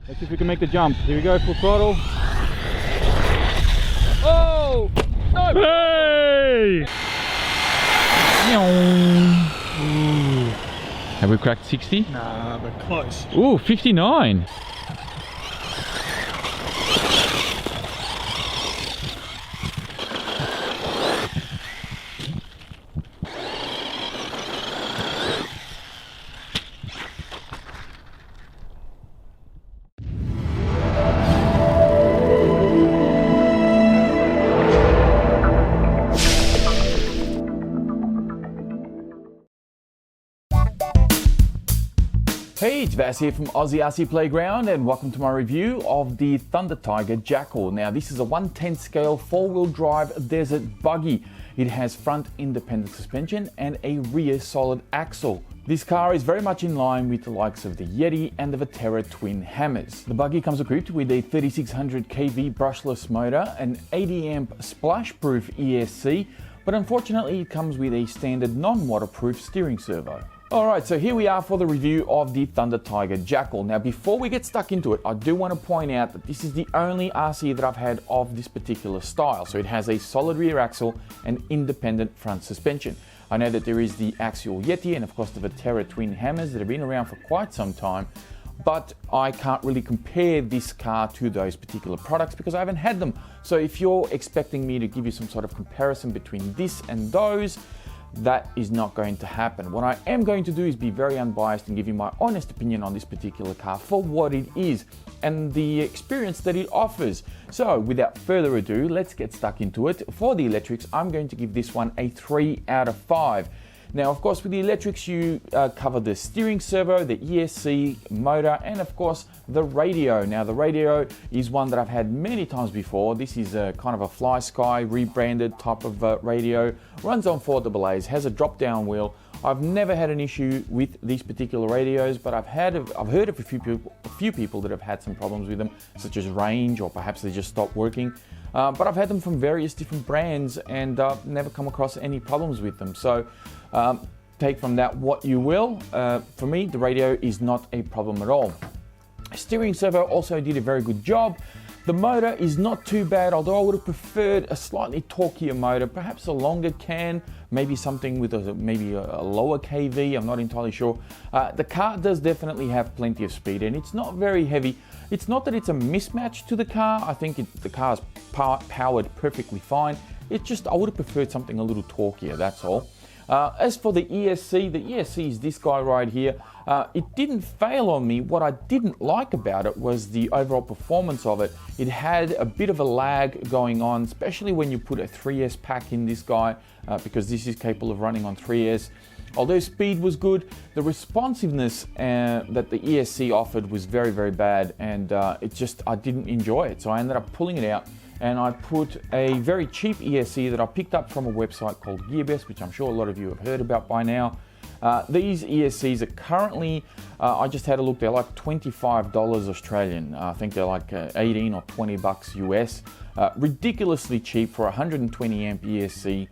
Let's see if we can make the jump. Here we go, full throttle. Oh! No! Hey! Ooh. Have we cracked 60? Nah, but close. Ooh, 59. Hey, it's Vass here from Aussie RC Playground and welcome to my review of the Thunder Tiger Jackal. Now this is a 1/10 scale 4-wheel drive desert buggy. It has front independent suspension and a rear solid axle. This car is very much in line with the likes of the Yeti and the Viterra twin hammers. The buggy comes equipped with a 3600 kV brushless motor, an 80 amp splash-proof ESC, but unfortunately it comes with a standard non-waterproof steering servo. Alright, so here we are for the review of the Thunder Tiger Jackal. Now before we get stuck into it, I do want to point out that this is the only RC that I've had of this particular style. So it has a solid rear axle and independent front suspension. I know that there is the Axial Yeti and of course the Viterra twin hammers that have been around for quite some time, but I can't really compare this car to those particular products because I haven't had them. So if you're expecting me to give you some sort of comparison between this and those, that is not going to happen. What I am going to do is be very unbiased and give you my honest opinion on this particular car for what it is and the experience that it offers. So without further ado, let's get stuck into it. For the electrics, I'm going to give this one a 3 out of 5. Now, of course, with the electrics, you cover the steering servo, the ESC motor, and of course, the radio. Now, the radio is one that I've had many times before. This is a kind of a Fly Sky rebranded type of radio. Runs on 4 AA's, has a drop-down wheel. I've never had an issue with these particular radios, but I've heard of a few people that have had some problems with them, such as range, or perhaps they just stopped working. But I've had them from various different brands and never come across any problems with them. So take from that what you will. For me, the radio is not a problem at all. Steering servo also did a very good job. The motor is not too bad, although I would have preferred a slightly torquier motor, perhaps a longer can, maybe something with maybe a lower KV, I'm not entirely sure. The car does definitely have plenty of speed and it's not very heavy. It's not that it's a mismatch to the car. I think the car's powered perfectly fine. It's just I would have preferred something a little torquier, that's all. As for the ESC is this guy right here. It didn't fail on me. What I didn't like about it was the overall performance of it. It had a bit of a lag going on, especially when you put a 3S pack in this guy, because this is capable of running on 3S. Although speed was good, the responsiveness that the ESC offered was very, very bad, and I didn't enjoy it. So I ended up pulling it out, and I put a very cheap ESC that I picked up from a website called GearBest, which I'm sure a lot of you have heard about by now. These ESCs are currently, I just had a look, they're like $25 Australian. I think they're like 18 or 20 bucks US. Ridiculously cheap for a 120 amp ESC.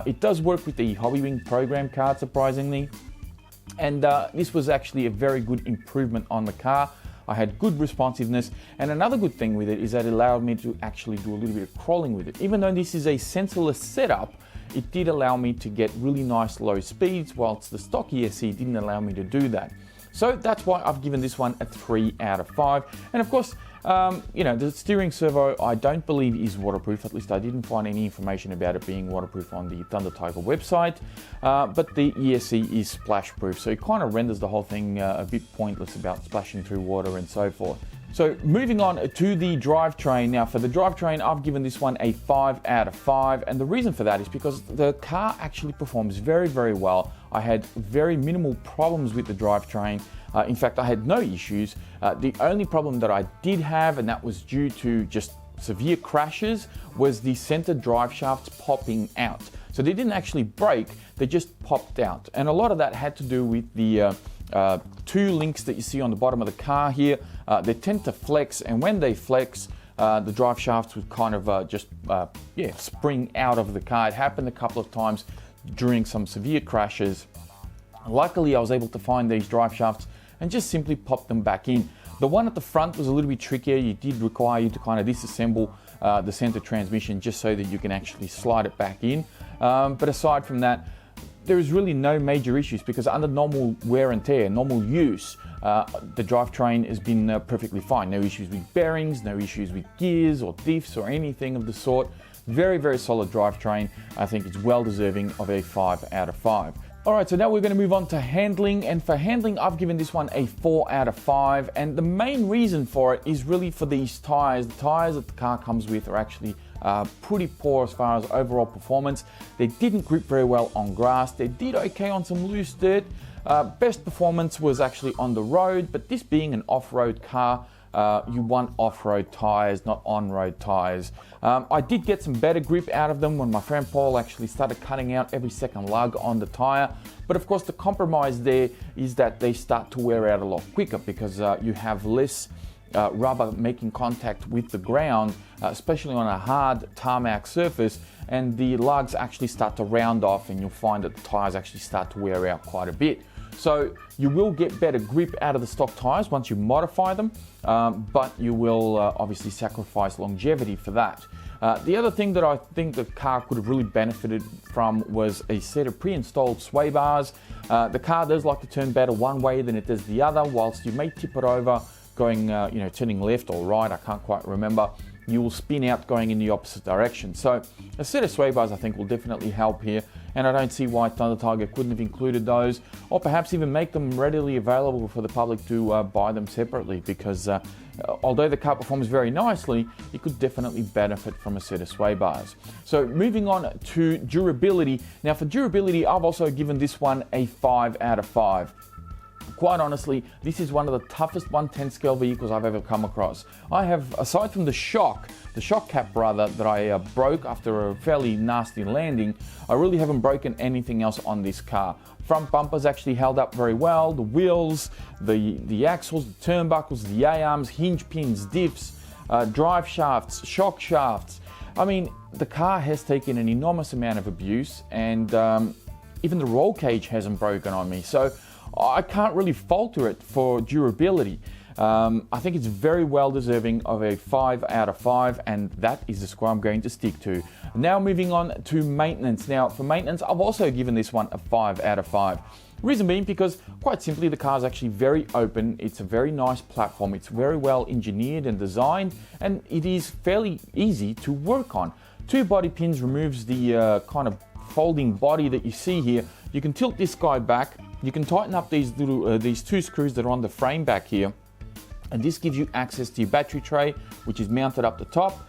It does work with the Hobbywing program card, surprisingly. And this was actually a very good improvement on the car. I had good responsiveness, and another good thing with it is that it allowed me to actually do a little bit of crawling with it. Even though this is a sensorless setup, it did allow me to get really nice low speeds, whilst the stock ESC didn't allow me to do that. So that's why I've given this one a 3 out of 5. And of course, the steering servo I don't believe is waterproof. At least I didn't find any information about it being waterproof on the Thunder Tiger website. But the ESC is splash proof, so it kind of renders the whole thing a bit pointless about splashing through water and so forth. So moving on to the drivetrain. Now for the drivetrain, I've given this one a 5 out of 5. And the reason for that is because the car actually performs very, very well. I had very minimal problems with the drivetrain. In fact, I had no issues. The only problem that I did have, and that was due to just severe crashes, was the center drive shafts popping out. So they didn't actually break, they just popped out. And a lot of that had to do with the 2 links that you see on the bottom of the car here. They tend to flex, and when they flex, the drive shafts would kind of spring out of the car. It happened a couple of times during some severe crashes. Luckily, I was able to find these drive shafts and just simply pop them back in. The one at the front was a little bit trickier. It did require you to kind of disassemble the center transmission just so that you can actually slide it back in. But aside from that, there is really no major issues because under normal wear and tear, normal use, the drivetrain has been perfectly fine. No issues with bearings, no issues with gears or diffs or anything of the sort. Very, very solid drivetrain. I think it's well deserving of a 5 out of 5. All right, so now we're going to move on to handling, and for handling, I've given this one a 4 out of 5, and the main reason for it is really for these tires. The tires that the car comes with are actually pretty poor as far as overall performance. They didn't grip very well on grass. They did okay on some loose dirt. Best performance was actually on the road, but this being an off-road car, you want off-road tires, not on-road tires. I did get some better grip out of them when my friend Paul actually started cutting out every second lug on the tire. But of course the compromise there is that they start to wear out a lot quicker because you have less rubber making contact with the ground, especially on a hard tarmac surface, and the lugs actually start to round off and you'll find that the tires actually start to wear out quite a bit. So you will get better grip out of the stock tires once you modify them, but you will obviously sacrifice longevity for that. The other thing that I think the car could have really benefited from was a set of pre-installed sway bars. The car does like to turn better one way than it does the other, whilst you may tip it over going, turning left or right, I can't quite remember. You will spin out going in the opposite direction. So a set of sway bars I think will definitely help here, and I don't see why Thunder Tiger couldn't have included those, or perhaps even make them readily available for the public to buy them separately, because although the car performs very nicely, it could definitely benefit from a set of sway bars. So moving on to durability. Now for durability, I've also given this one a 5 out of 5. Quite honestly, this is one of the toughest 1/10 scale vehicles I've ever come across. I have, aside from the shock cap rather, that I broke after a fairly nasty landing, I really haven't broken anything else on this car. Front bumpers actually held up very well, the wheels, the axles, the turnbuckles, the A-arms, hinge pins, diffs, drive shafts, shock shafts. I mean, the car has taken an enormous amount of abuse, and even the roll cage hasn't broken on me. So I can't really falter it for durability. I think it's very well deserving of a 5 out of 5, and that is the score I'm going to stick to. Now moving on to maintenance. Now for maintenance, I've also given this one a 5 out of 5. Reason being because, quite simply, the car is actually very open. It's a very nice platform. It's very well engineered and designed, and it is fairly easy to work on. 2 body pins removes the kind of folding body that you see here. You can tilt this guy back. You can tighten up these little these 2 screws that are on the frame back here, and this gives you access to your battery tray, which is mounted up the top.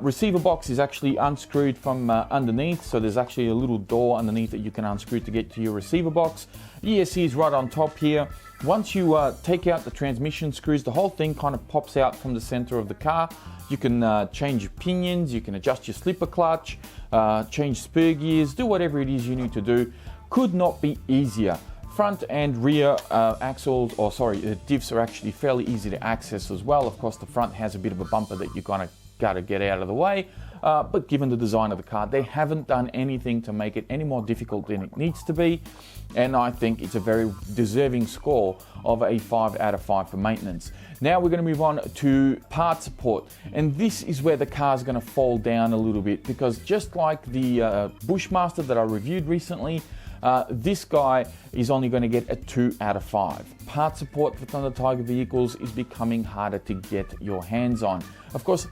Receiver box is actually unscrewed from underneath, so there's actually a little door underneath that you can unscrew to get to your receiver box. ESC is right on top here. Once you take out the transmission screws, the whole thing kind of pops out from the center of the car. You can change your pinions, you can adjust your slipper clutch, change spur gears, do whatever it is you need to do. Could not be easier. Front and rear diffs are actually fairly easy to access as well. Of course, the front has a bit of a bumper that you're gonna gotta get out of the way, but given the design of the car, they haven't done anything to make it any more difficult than it needs to be, and I think it's a very deserving score of a 5 out of 5 for maintenance. Now we're going to move on to part support, and this is where the car is going to fall down a little bit, because just like the Bushmaster that I reviewed recently, this guy is only going to get a 2 out of 5. Part support for Thunder Tiger vehicles is becoming harder to get your hands on. Of course,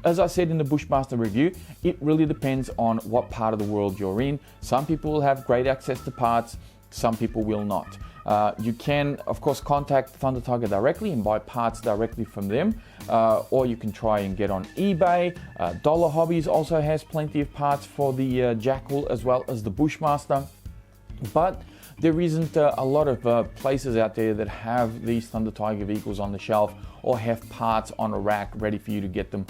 as I said in the Bushmaster review, it really depends on what part of the world you're in. Some people will have great access to parts, some people will not. You can, of course, contact Thunder Tiger directly and buy parts directly from them, or you can try and get on eBay. Dollar Hobbies also has plenty of parts for the Jackal as well as the Bushmaster. But there isn't a lot of places out there that have these Thunder Tiger vehicles on the shelf or have parts on a rack ready for you to get them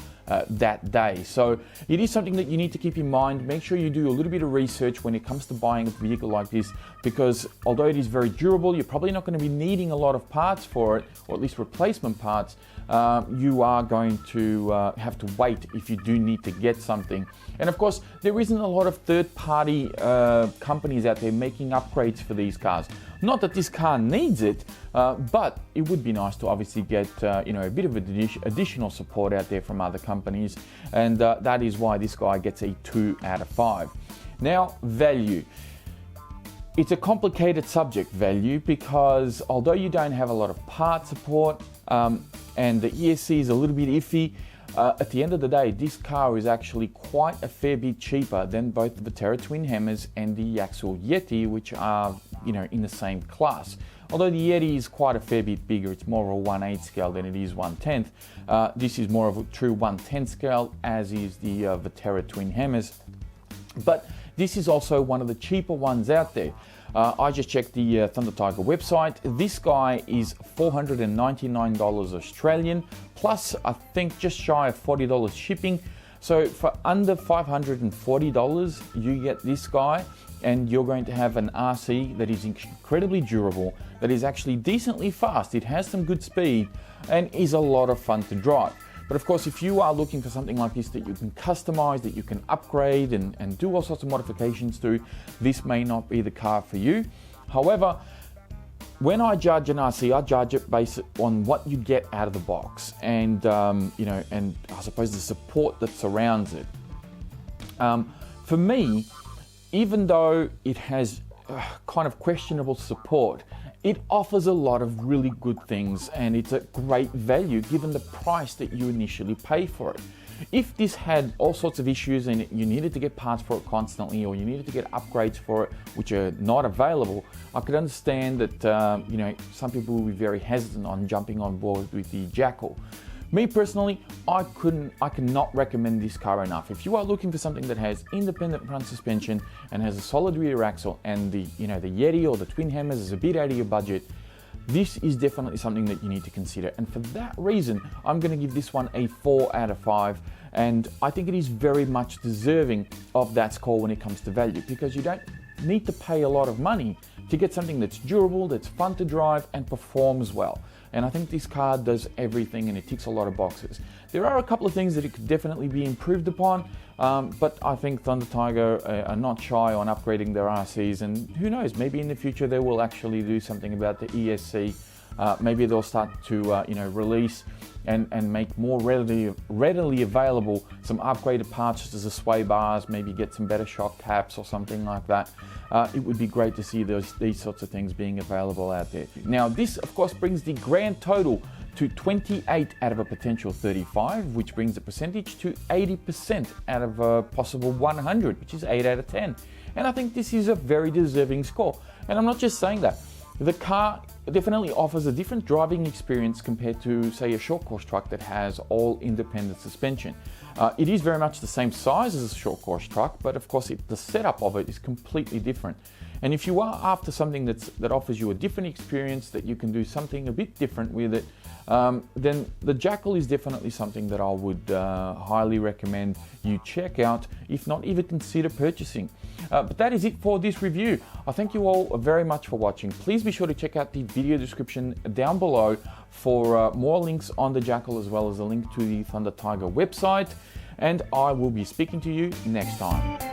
that day. So it is something that you need to keep in mind. Make sure you do a little bit of research when it comes to buying a vehicle like this, because although it is very durable, you're probably not going to be needing a lot of parts for it, or at least replacement parts. you are going to have to wait if you do need to get something. And of course, there isn't a lot of third-party companies out there making upgrades for these cars. Not that this car needs it, but it would be nice to obviously get a bit of additional support out there from other companies, and that is why this guy gets a 2 out of 5. Now, value. It's a complicated subject, value, because although you don't have a lot of part support and the ESC is a little bit iffy, at the end of the day, this car is actually quite a fair bit cheaper than both the Viterra Twin Hammers and the Jackal Yeti, which are, in the same class. Although the Yeti is quite a fair bit bigger, it's more of a 1/8 scale than it is 1/10. This is more of a true 1/10 scale, as is the Viterra Twin Hammers. But this is also one of the cheaper ones out there. I just checked the Thunder Tiger website. This guy is $499 Australian, plus I think just shy of $40 shipping. So for under $540, you get this guy, and you're going to have an RC that is incredibly durable, that is actually decently fast. It has some good speed and is a lot of fun to drive. But of course, if you are looking for something like this that you can customize, that you can upgrade and do all sorts of modifications to, this may not be the car for you. However, when I judge an RC, I judge it based on what you get out of the box, and and I suppose the support that surrounds it. For me, even though it has kind of questionable support, it offers a lot of really good things, and it's a great value given the price that you initially pay for it. If this had all sorts of issues and you needed to get parts for it constantly, or you needed to get upgrades for it which are not available, I could understand that some people will be very hesitant on jumping on board with the Jackal. Me personally, I cannot recommend this car enough. If you are looking for something that has independent front suspension and has a solid rear axle, and the Yeti or the Twin Hammers is a bit out of your budget, this is definitely something that you need to consider. And for that reason, I'm going to give this one a 4 out of 5. And I think it is very much deserving of that score when it comes to value, because you don't need to pay a lot of money to get something that's durable, that's fun to drive, and performs well. And I think this car does everything, and it ticks a lot of boxes. There are a couple of things that it could definitely be improved upon, but I think Thunder Tiger are not shy on upgrading their RCs, and who knows, maybe in the future they will actually do something about the ESC. Maybe they'll start to release and make more readily available some upgraded parts, such as the sway bars, maybe get some better shock caps or something like that. It would be great to see these sorts of things being available out there. Now, this of course brings the grand total to 28 out of a potential 35, which brings the percentage to 80% out of a possible 100, which is 8 out of 10. And I think this is a very deserving score. And I'm not just saying that. The car definitely offers a different driving experience compared to, say, a short course truck that has all independent suspension. It is very much the same size as a short course truck, but of course the setup of it is completely different. And if you are after something that offers you a different experience, that you can do something a bit different with it, then the Jackal is definitely something that I would highly recommend you check out, if not even consider purchasing. But that is it for this review. I thank you all very much for watching. Please be sure to check out the video description down below for more links on the Jackal, as well as a link to the Thunder Tiger website. And I will be speaking to you next time.